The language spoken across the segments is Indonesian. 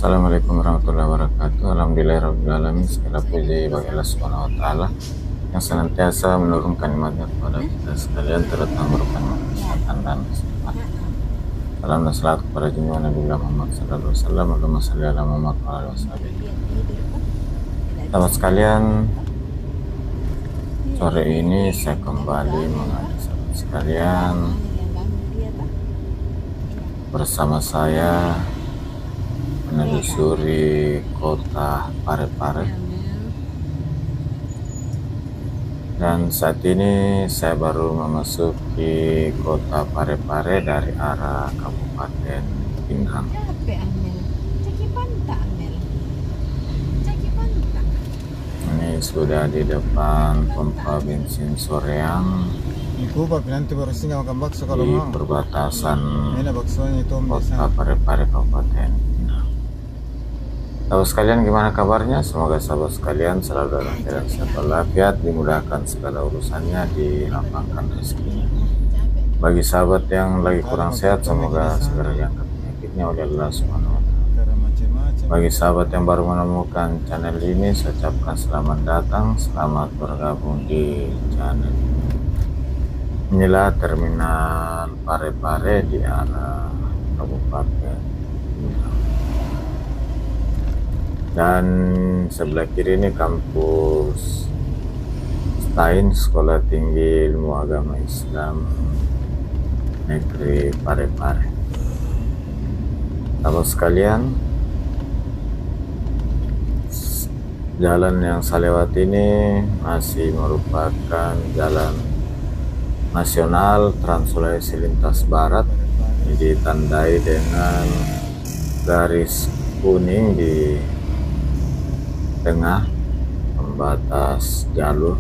Assalamualaikum warahmatullahi wabarakatuh. Alhamdulillahirabbil alamin. Segala puji bagi Allah Subhanahu wa taala yang senantiasa menurunkan nikmatnya kepada kita sekalian, terutama merupakan kesehatan dan keselamatan. Salam dan salat kepada junjungan Nabi Muhammad sallallahu alaihi wasallam. Allahumma shalli ala Muhammad wa ala washabihi. Sahabat sekalian, sore ini saya kembali mengajak sahabat sekalian bersama saya menelusuri kota Parepare, dan saat ini saya baru memasuki kota Parepare dari arah Kabupaten Pindrang. Ini sudah di depan pompa bensin Soreang di perbatasan kota Parepare Kabupaten Pindrang. Tahu sekalian gimana kabarnya? Semoga sahabat sekalian selalu dalam keadaan sehat walafiat, dimudahkan segala urusannya, dilapangkan rezekinya. Bagi sahabat yang lagi kurang sehat, semoga segera diangkat penyakitnya oleh Allah Subhanahu wa taala. Bagi sahabat yang baru menemukan channel ini, saya ucapkan selamat datang, selamat bergabung di channel ini. Inilah terminal Parepare di arah Kabupaten Pindrang. Dan sebelah kiri ini kampus STAIN, Sekolah Tinggi Ilmu Agama Islam Negeri Parepare. Sahabat sekalian, jalan yang saya lewati ini masih merupakan jalan nasional Trans Sulawesi lintas barat. Ini ditandai dengan garis kuning di tengah pembatas jalur,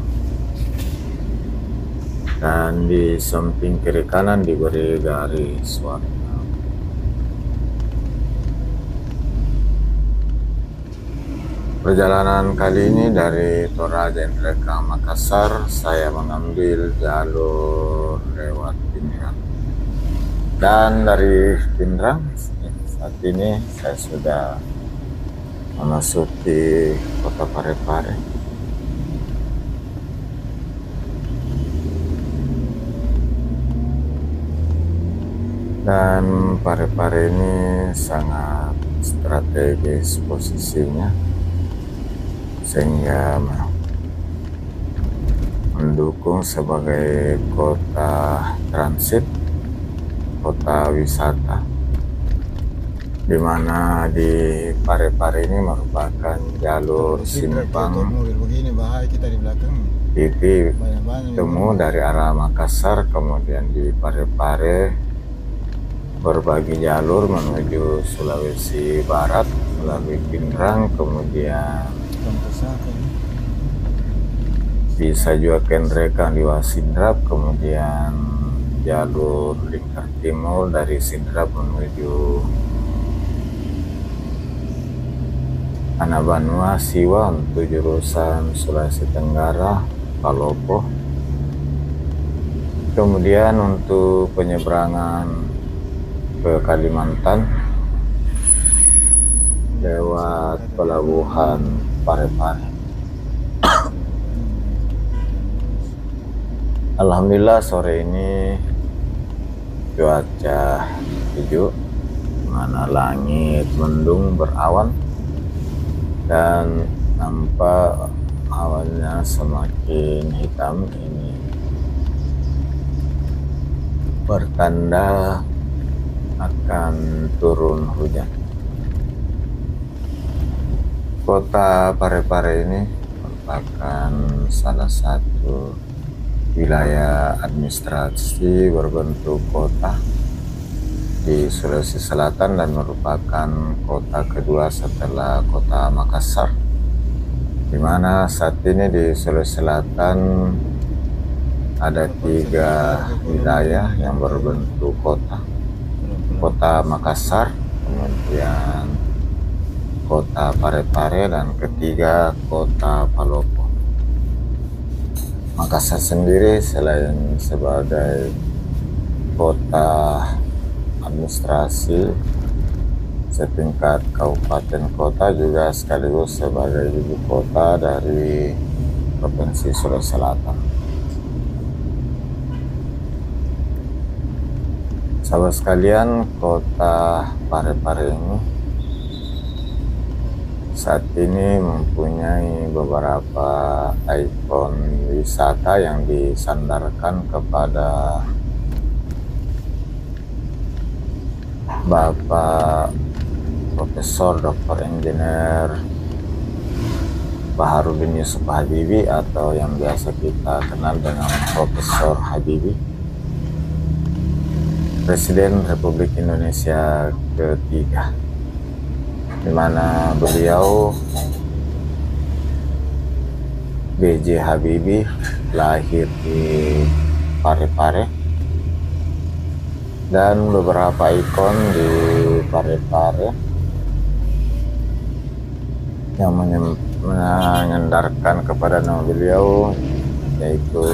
dan di samping kiri kanan diberi garis warna. Perjalanan kali ini dari Toraja Nreka Makassar, saya mengambil jalur lewat Pindrang, dan dari Pindrang saat ini saya sudah memasuki kota Parepare. Dan Parepare ini sangat strategis posisinya, sehingga mendukung sebagai kota transit, kota wisata, di mana di Parepare ini merupakan jalur simpang titik temu dari arah Makassar, kemudian di Parepare berbagi jalur menuju Sulawesi Barat melalui Pindrang, kemudian bisa juga ke Nreka di Wasindrap, kemudian jalur lingkar timur dari Sindrap menuju Anabanua Siwa untuk jurusan Sulawesi Tenggara Palopo. Kemudian untuk penyeberangan ke Kalimantan lewat pelabuhan Parepare. Alhamdulillah sore ini cuaca sejuk, mana langit mendung berawan, dan nampak awannya semakin hitam. Ini bertanda akan turun hujan. Kota Parepare ini merupakan salah satu wilayah administrasi berbentuk kota di Sulawesi Selatan, dan merupakan kota kedua setelah kota Makassar, di mana saat ini di Sulawesi Selatan ada 3 wilayah yang berbentuk kota: kota Makassar, kemudian kota Parepare, dan ketiga kota Palopo. Makassar sendiri selain sebagai kota administrasi setingkat kabupaten kota juga sekaligus sebagai ibu kota dari Provinsi Sulawesi Selatan. Sahabat sekalian, kota Parepare ini saat ini mempunyai beberapa ikon wisata yang disandarkan kepada Bapak Profesor Dr. Engineer Baharudin Yusuf Habibie atau yang biasa kita kenal dengan Profesor Habibie, Presiden Republik Indonesia ketiga, di mana beliau B.J. Habibie lahir di Parepare, dan beberapa ikon di Parepare yang menyandarkan kepada nama beliau, yaitu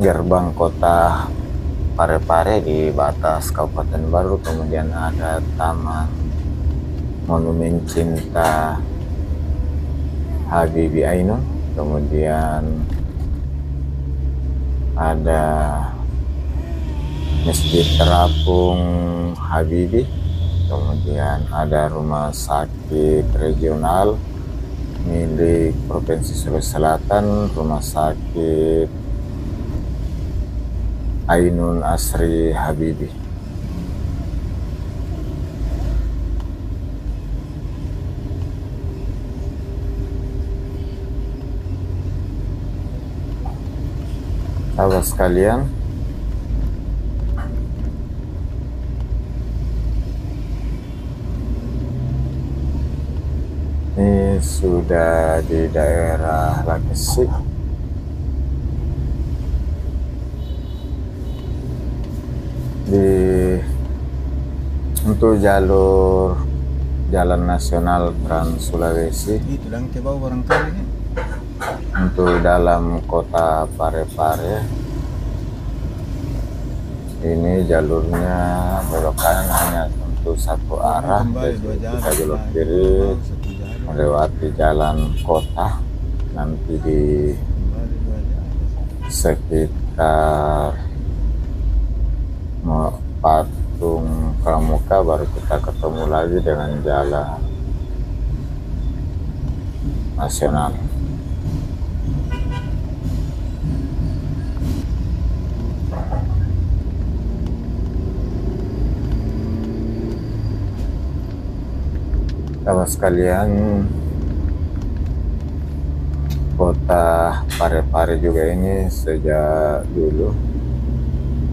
gerbang kota Parepare di batas Kabupaten Baru, kemudian ada Taman Monumen Cinta Habibie Ainun, kemudian ada Masjid Terapung Habibie, kemudian ada rumah sakit regional milik Provinsi Sulawesi Selatan, rumah sakit Ainun Asri Habibie. Sahabat sekalian, ini sudah di daerah Lakesik. Untuk jalur jalan nasional Trans Sulawesi, itu dan ke bawah barangkali untuk dalam kota Parepare ini jalurnya belok kanan hanya untuk satu arah, jadi kita belok kiri melewati jalan kota, nanti di sekitar Patung Pramuka baru kita ketemu lagi dengan jalan nasional. Sahabat sekalian, kota Parepare juga ini sejak dulu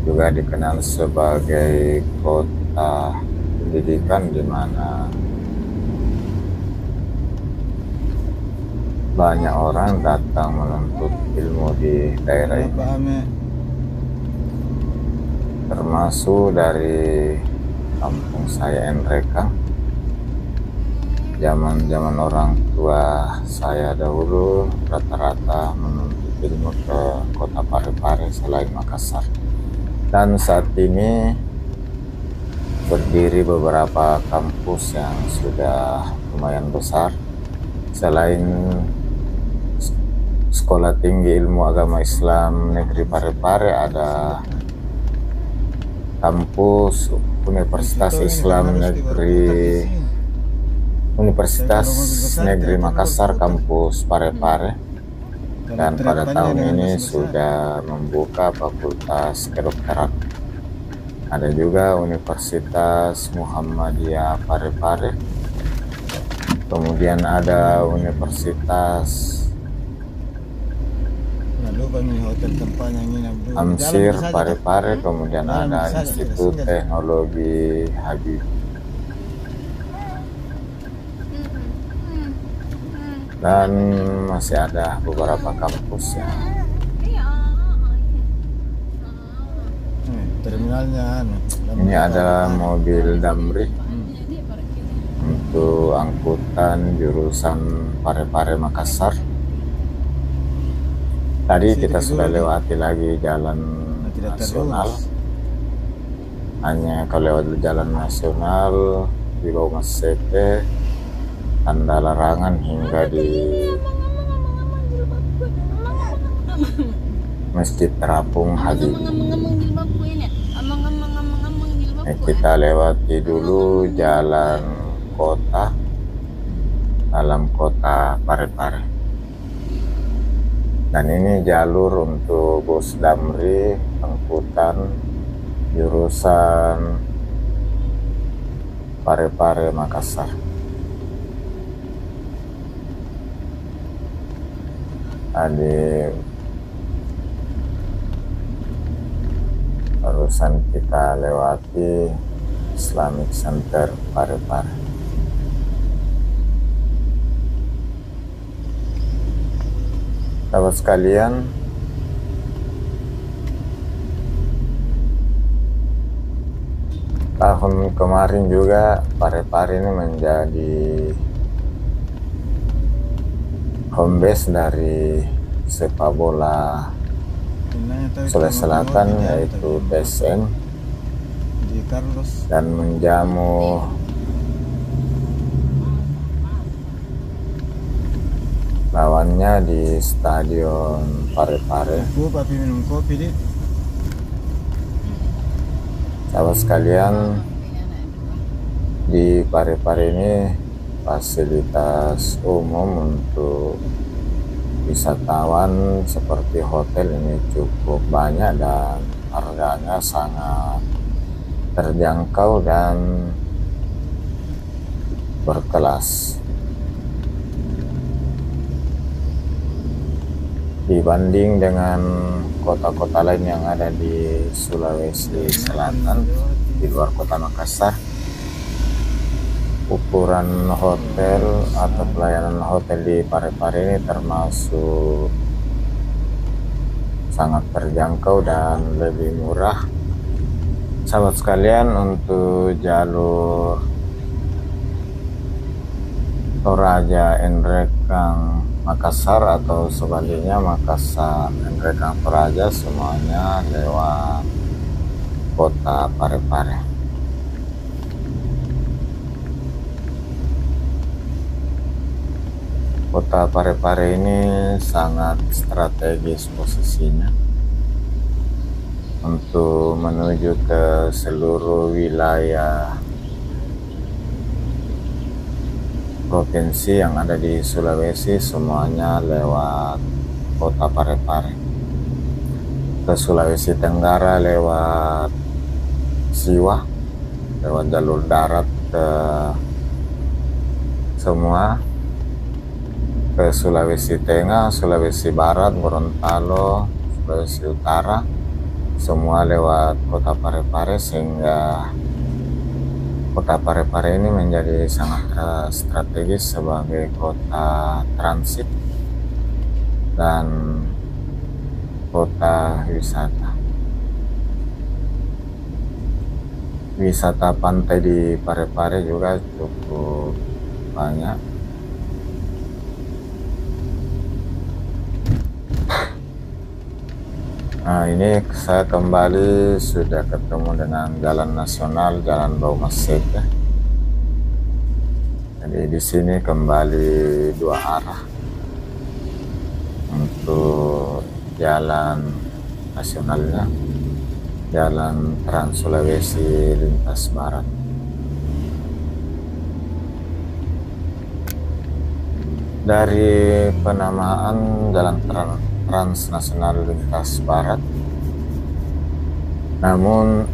juga dikenal sebagai kota pendidikan, di mana banyak orang datang menuntut ilmu di daerah ini, termasuk dari kampung saya Enrekang. Zaman orang tua saya dahulu rata-rata menuntut ilmu ke kota Parepare selain Makassar. Dan saat ini berdiri beberapa kampus yang sudah lumayan besar. Selain Sekolah Tinggi Ilmu Agama Islam Negeri Parepare, ada kampus Universitas Islam Negeri Makassar kampus Parepare, dan pada tahun ini sudah membuka fakultas kedokteran. Ada juga Universitas Muhammadiyah Parepare, kemudian ada Universitas Amsir Parepare, kemudian ada Institut Teknologi Habibie, dan masih ada beberapa kampus yang terminalnya. Ini ada mobil Damri untuk angkutan jurusan Parepare Makassar. Tadi kita sudah lewati lagi jalan nasional. Hanya kalau lewat jalan nasional di bawah Masete, tanda larangan hingga di Masjid Terapung Habibie. Kita lewati dulu jalan kota, dalam kota Parepare. Dan ini jalur untuk bus Damri angkutan jurusan Parepare Makassar. Tadi barusan kita lewati Islamic Center Parepare. Sahabat sekalian, tahun kemarin juga Parepare ini menjadi home base dari sepak bola Sulawesi Selatan, yaitu PSM, dan menjamu lawannya di Stadion Parepare. Papi minum kopi, Dit. Sahabat sekalian, di Parepare ini fasilitas umum untuk wisatawan seperti hotel ini cukup banyak dan harganya sangat terjangkau dan berkelas dibanding dengan kota-kota lain yang ada di Sulawesi Selatan di luar kota Makassar. Ukuran hotel atau pelayanan hotel di Parepare ini termasuk sangat terjangkau dan lebih murah. Sahabat sekalian, untuk jalur Toraja Nrekang Makassar atau sebaliknya Makassar Nrekang Toraja, semuanya lewat kota Parepare. Kota Parepare ini sangat strategis posisinya untuk menuju ke seluruh wilayah provinsi yang ada di Sulawesi, semuanya lewat kota Parepare. Ke Sulawesi Tenggara lewat Siwa, lewat jalur darat ke semua. Ke Sulawesi Tengah, Sulawesi Barat, Gorontalo, Sulawesi Utara, semua lewat kota Parepare, sehingga kota Parepare ini menjadi sangat strategis sebagai kota transit dan kota wisata. Wisata pantai di Parepare juga cukup banyak. Nah, ini saya kembali sudah ketemu dengan jalan nasional, Jalan Bau Masete. Jadi di sini kembali dua arah untuk jalan nasionalnya, Jalan Trans Sulawesi lintas barat. Dari penamaan Jalan Transnasional lintas barat, namun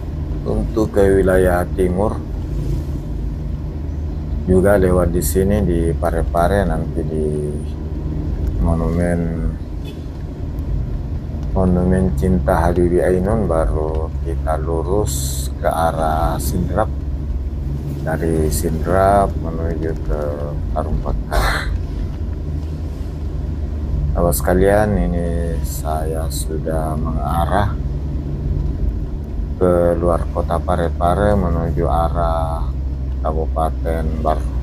untuk ke wilayah timur juga lewat di sini di Parepare, nanti di Monumen Cinta Habibie Ainun, baru kita lurus ke arah Sidrap, dari Sidrap menuju ke Parung Pakar. Sahabat sekalian, ini saya sudah mengarah ke luar kota Parepare menuju arah Kabupaten Barru.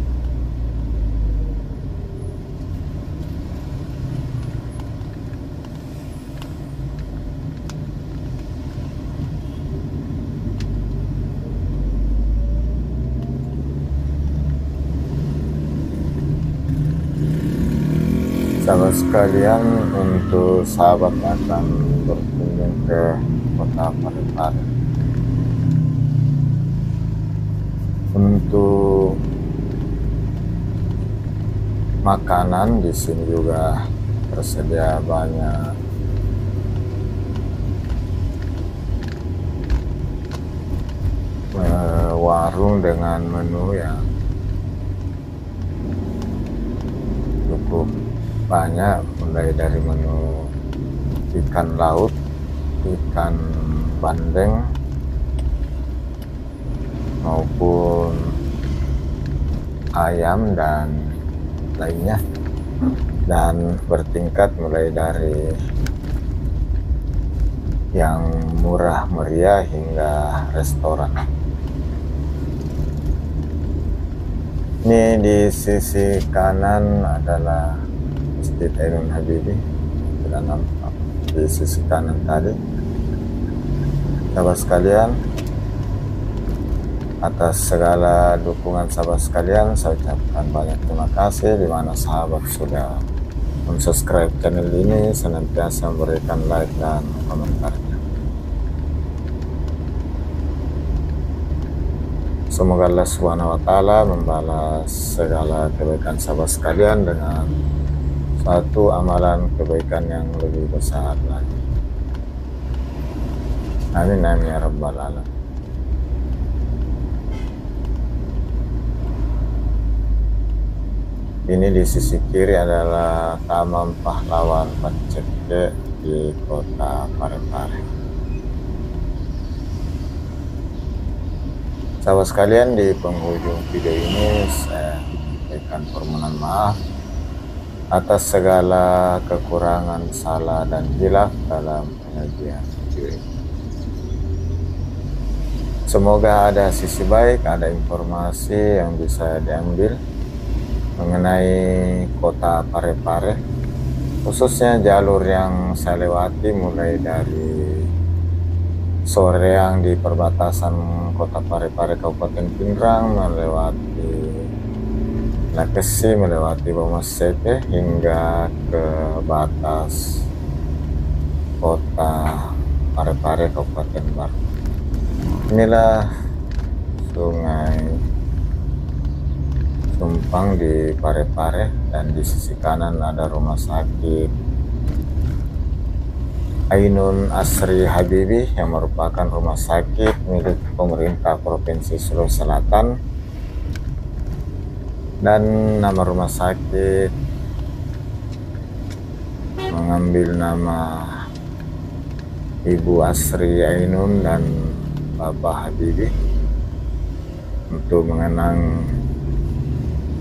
Sahabat sekalian, untuk sahabat akan berkunjung ke kota Parepare. Untuk makanan di sini juga tersedia banyak. Warung dengan menu yang cukup banyak, mulai dari menu ikan laut, ikan bandeng, maupun ayam dan lainnya, dan bertingkat mulai dari yang murah meriah hingga restoran. Ini di sisi kanan adalah Masjid Ainun Habibie, sudah nampak di sisi kanan tadi. Sahabat sekalian, atas segala dukungan sahabat sekalian, saya ucapkan banyak terima kasih, di mana sahabat sudah subscribe channel ini, senantiasa memberikan like dan komentarnya. Semoga Allah SWT membalas segala kebaikan sahabat sekalian dengan satu amalan kebaikan yang lebih besar lagi. Amin amin ya rabbal alamin. Ini di sisi kiri adalah Taman Pahlawan Pacekek di kota Parepare. Sahabat sekalian, di penghujung video ini saya menyampaikan permohonan maaf atas segala kekurangan, salah dan hilaf dalam penyajian video ini. Semoga ada sisi baik, ada informasi yang bisa diambil mengenai kota Parepare, khususnya jalur yang saya lewati mulai dari Soreang di perbatasan kota Parepare Kabupaten Pindrang, melewati Lakesi, melewati Bomasete hingga ke batas kota Parepare Kabupaten Baru. Inilah Sungai Sumpang di Parepare, dan di sisi kanan ada rumah sakit Ainun Asri Habibie yang merupakan rumah sakit milik pemerintah Provinsi Sulawesi Selatan, dan nama rumah sakit mengambil nama Ibu Asri Ainun dan Bapak Habibie untuk mengenang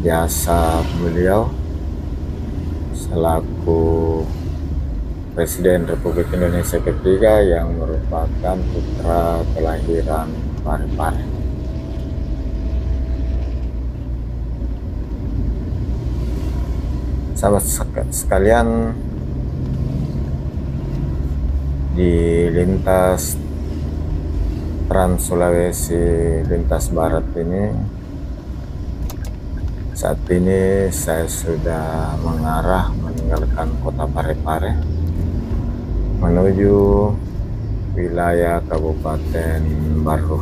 jasa beliau selaku Presiden Republik Indonesia ketiga yang merupakan putra kelahiran Parepare. Sahabat sekalian, di lintas Trans Sulawesi lintas barat ini, saat ini saya sudah mengarah meninggalkan kota Parepare menuju wilayah Kabupaten Baru.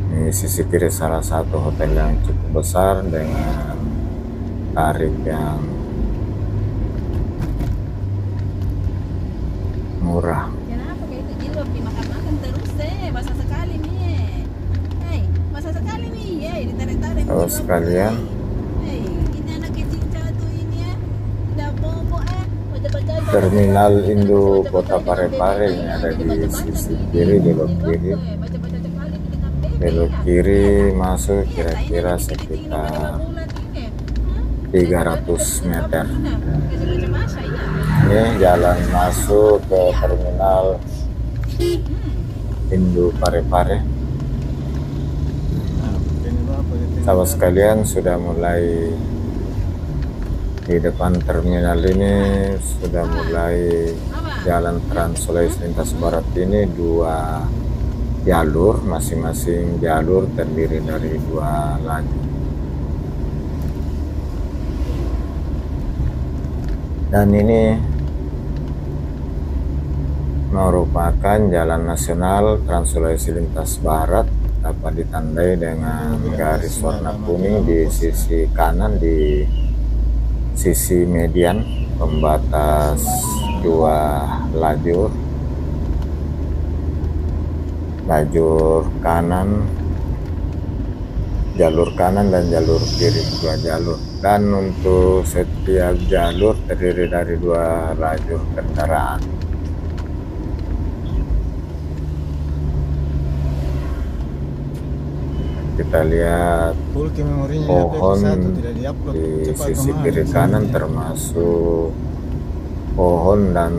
Ini sisi kiri salah satu hotel yang cukup besar dengan tarif yang murah. Kenapa kayak itu jilbab dimakan-makan terus basah sekali nih. Hei, basah sekali nih. Ditarik-tarik. Kalau sekalian, Ini anak kecil satu ini ya. Udah bobo baca-baca. Terminal Indo Kota Parepare ini ada di sisi kiri, belok kiri. Baca-baca sekali dengan bebek. Belok kiri masuk kira-kira sekitar 300 meter. Ini jalan masuk ke terminal Indo Parepare. Sahabat sekalian, sudah mulai di depan terminal ini, sudah mulai jalan Trans Sulawesi lintas barat ini dua jalur, masing-masing jalur terdiri dari dua lajur. Dan ini merupakan jalan nasional Trans Sulawesi lintas barat, dapat ditandai dengan garis warna kuning di sisi kanan, di sisi median pembatas dua lajur kanan, jalur kanan dan jalur kiri, dua jalur. Dan untuk setiap jalur terdiri dari dua lajur kendaraan. Kita lihat pohon di sisi kiri kanan, termasuk pohon dan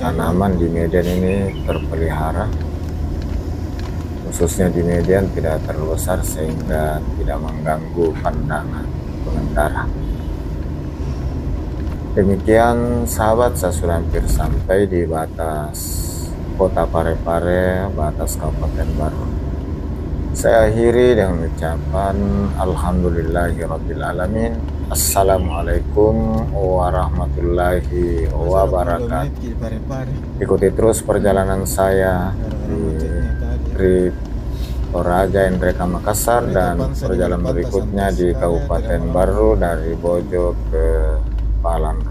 tanaman di median ini terpelihara, khususnya di median tidak terlalu besar sehingga tidak mengganggu pandangan pengendara. Demikian sahabat, saya sudah hampir sampai di batas Kota Parepare, batas Kabupaten Baru. Saya akhiri dengan ucapan Alhamdulillahirrabbilalamin. Assalamualaikum warahmatullahi wabarakatuh. Ikuti terus perjalanan saya di Toraja Endreka Makassar dan perjalanan berikutnya di Kabupaten Baru dari Bojo ke Palan